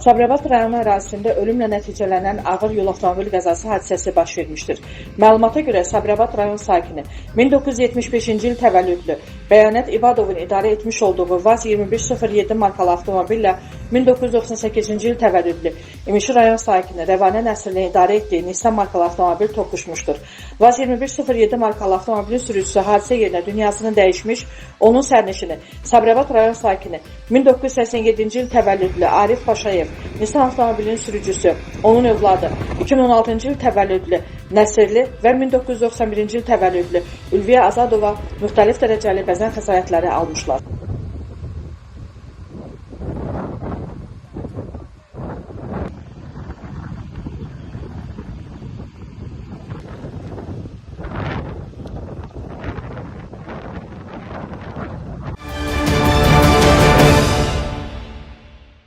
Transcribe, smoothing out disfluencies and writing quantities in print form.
Sabirabad rayonu ərazisində ölümlə nəticələnən ağır yol avtomobil qəzası hadisəsi baş vermişdir. Məlumata görə Sabirabad rayon sakini 1975-ci il təvəllüdlü Bəyanət İbadovun idarə etmiş olduğu VAZ 2107 markalı avtomobillə 1998-ci il təvəllüdlü İmişli rayon sakini Rəvanə Nəsirli idarə etdiyi Nissan markalı avtomobil toqquşmuşdur. VAZ 2107 markalı avtomobilin sürücüsü hadisə yerinə dünyasını dəyişmiş, onun sərnişini Sabirabad rayon sakini 1987-ci il təvəllüdlü Arif Paşayev, Nissan avtomobilinin sürücüsü, onun övladı 2016-cı il təvəllüdlü Nəsirli və 1991-ci il təvəllüdlü Ülviyə Azadova müxtəlif dərəcəli bəzən xəsarətləri almışlar.